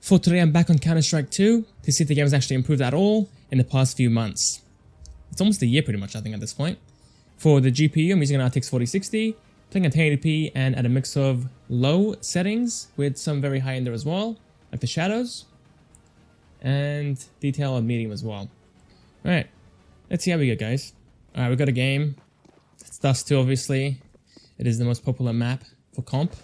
For today, I'm back on Counter-Strike 2 to see if the game has actually improved at all in the past few months. It's almost a year pretty much, I think, at this point. For the GPU, I'm using an RTX 4060, playing at 1080p and at a mix of low settings with some very high in there as well, like the shadows, and detail on medium as well. Alright, let's see how we go, guys. Alright, we've got a game. It's Dust 2, obviously. It is the most popular map for comp.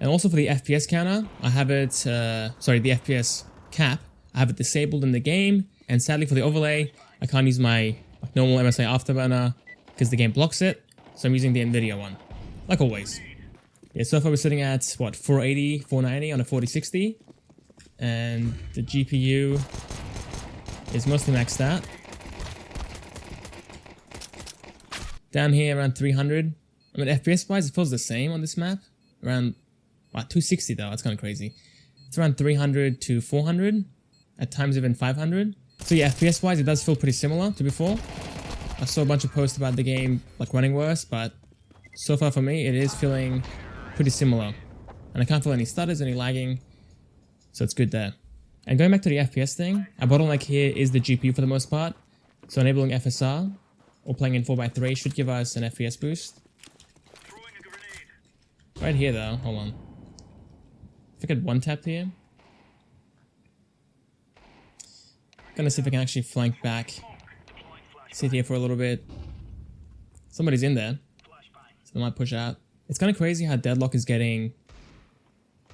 And also for the FPS counter, I have it, the FPS cap, I have it disabled in the game. And sadly for the overlay, I can't use my normal MSI Afterburner because the game blocks it. So I'm using the NVIDIA one, like always. Yeah, so far we're sitting at, what, 480, 490 on a 4060. And the GPU is mostly maxed out. Down here around 300. I mean, FPS wise, it feels the same on this map. Around, wow, 260 though, that's kind of crazy. It's around 300 to 400, at times even 500. So yeah, FPS wise, it does feel pretty similar to before. I saw a bunch of posts about the game like running worse, but so far for me, it is feeling pretty similar. And I can't feel any stutters, any lagging, so it's good there. And going back to the FPS thing, our bottleneck here is the GPU for the most part. So enabling FSR, or playing in 4x3 should give us an FPS boost. Right here though, hold on. If I could one tap here. Gonna see if I can actually flank back. Sit here for a little bit. Somebody's in there. So I might push out. It's kind of crazy how Deadlock is getting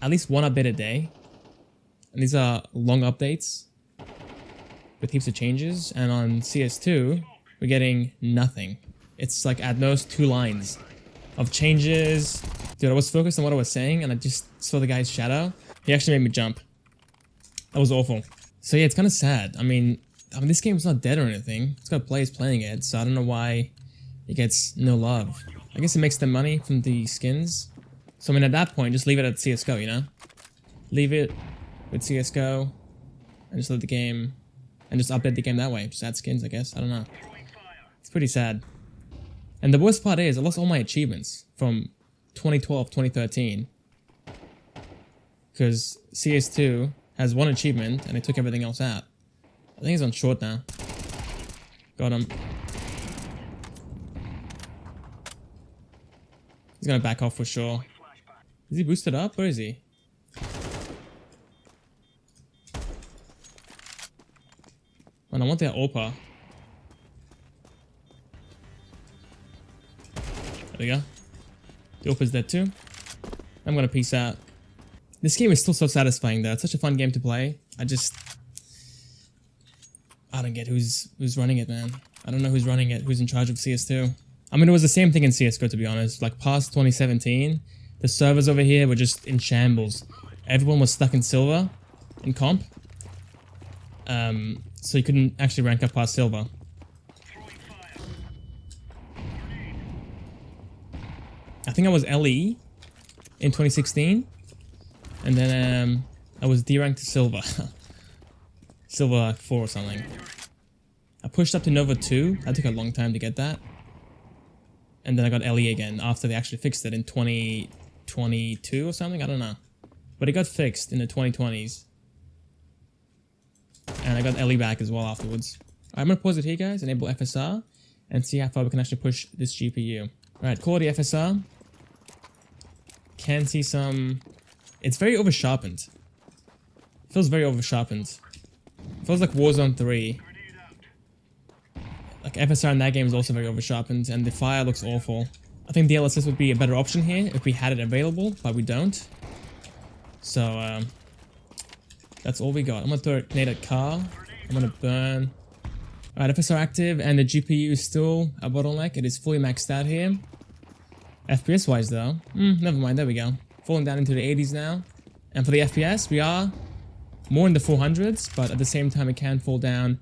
at least one update a day. And these are long updates with heaps of changes. And on CS2, we're getting nothing. It's like at most 2 lines of changes. Dude, I was focused on what I was saying and I just saw the guy's shadow. He actually made me jump. That was awful. So yeah, it's kind of sad. I mean, this game's not dead or anything. It's got players playing it, so I don't know why it gets no love. I guess it makes them money from the skins. So I mean, at that point, just leave it at CSGO, you know? Leave it with CSGO and just let the game, and just update the game that way. Just add skins, I guess. I don't know. It's pretty sad. And the worst part is, I lost all my achievements from 2012, 2013. Because CS2 has one achievement and they took everything else out. I think he's on short now. Got him. He's gonna back off for sure. Is he boosted up? Where is he? Man, I want that AWPA. There we go. The AWPA's dead too. I'm gonna peace out. This game is still so satisfying though. It's such a fun game to play. I don't get who's running it, man. I don't know who's running it, who's in charge of CS2. I mean, it was the same thing in CSGO, to be honest. Like, past 2017, the servers over here were just in shambles. Everyone was stuck in silver, in comp. So you couldn't actually rank up past silver. I think I was LE in 2016. And then, I was D-ranked to silver. Silver 4 or something. I pushed up to Nova 2. That took a long time to get that. And then I got LE again after they actually fixed it in 2022 or something. I don't know. But it got fixed in the 2020s. And I got LE back as well afterwards. Alright, I'm going to pause it here, guys. Enable FSR. And see how far we can actually push this GPU. Alright, quality FSR. Can see some... It's very over-sharpened. Feels very over-sharpened. Feels like Warzone 3. Like FSR in that game is also very over-sharpened, and the fire looks awful. I think DLSS would be a better option here if we had it available, but we don't. So, that's all we got. I'm gonna throw a grenade at car. I'm gonna burn. Alright, FSR active, and the GPU is still a bottleneck. It is fully maxed out here. FPS wise though, never mind, there we go. Falling down into the 80s now. And for the FPS, we are more in the 400s, but at the same time it can fall down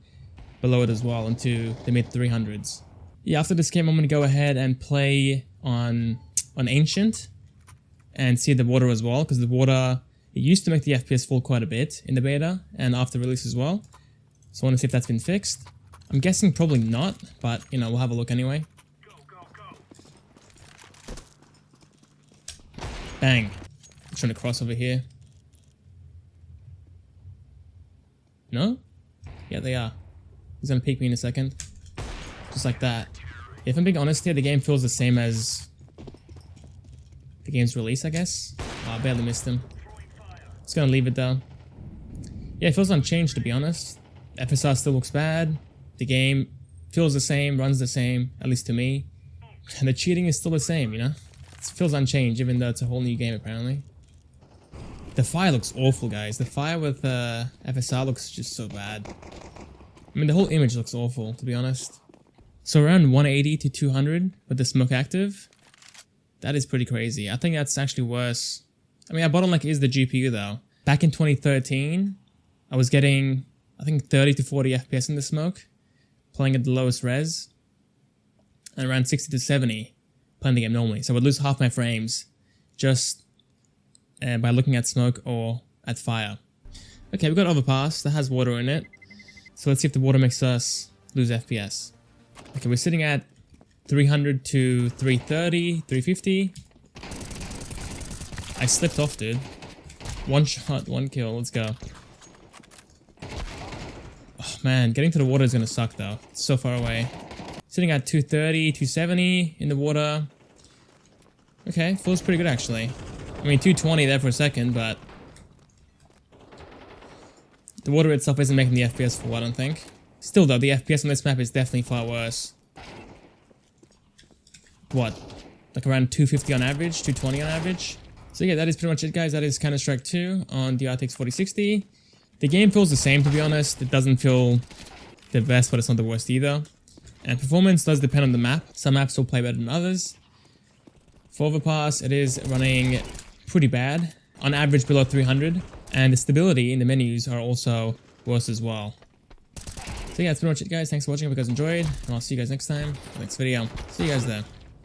below it as well into the mid 300s. Yeah, after this game I'm going to go ahead and play on Ancient and see the water as well, because the water, it used to make the FPS fall quite a bit in the beta and after release as well. So I want to see if that's been fixed. I'm guessing probably not, but you know, we'll have a look anyway. Bang. I'm trying to cross over here. No? Yeah, they are. He's gonna peek me in a second. Just like that. If I'm being honest here, the game feels the same as the game's release, I guess. Oh, I barely missed him. Just gonna leave it though. Yeah, it feels unchanged to be honest. FSR still looks bad. The game feels the same, runs the same, at least to me. And the cheating is still the same, you know? It feels unchanged even though it's a whole new game apparently. The fire looks awful, guys. The fire with FSR looks just so bad. I mean, the whole image looks awful, to be honest. So around 180 to 200 with the smoke active. That is pretty crazy. I think that's actually worse. I mean, our bottleneck is the GPU though. Back in 2013, I was getting, I think 30 to 40 FPS in the smoke, playing at the lowest res, and around 60 to 70 playing the game normally. So I would lose half my frames just by looking at smoke or at fire. Okay, we've got overpass that has water in it. So let's see if the water makes us lose FPS. Okay, we're sitting at 300 to 330, 350. I slipped off, dude. One shot, one kill. Let's go. Oh, man. Getting to the water is going to suck, though. It's so far away. Sitting at 230, 270 in the water. Okay, feels pretty good, actually. I mean, 220 there for a second, but the water itself isn't making the FPS full, I don't think. Still, though, the FPS on this map is definitely far worse. What? Like around 250 on average, 220 on average? So yeah, that is pretty much it, guys. That is Counter-Strike 2 on the RTX 4060. The game feels the same, to be honest. It doesn't feel the best, but it's not the worst either. And performance does depend on the map. Some maps will play better than others. For overpass, it is running pretty bad. On average, below 300. And the stability in the menus are also worse as well. So yeah, that's pretty much it, guys. Thanks for watching. I hope you guys enjoyed. And I'll see you guys next time. Next video. See you guys there.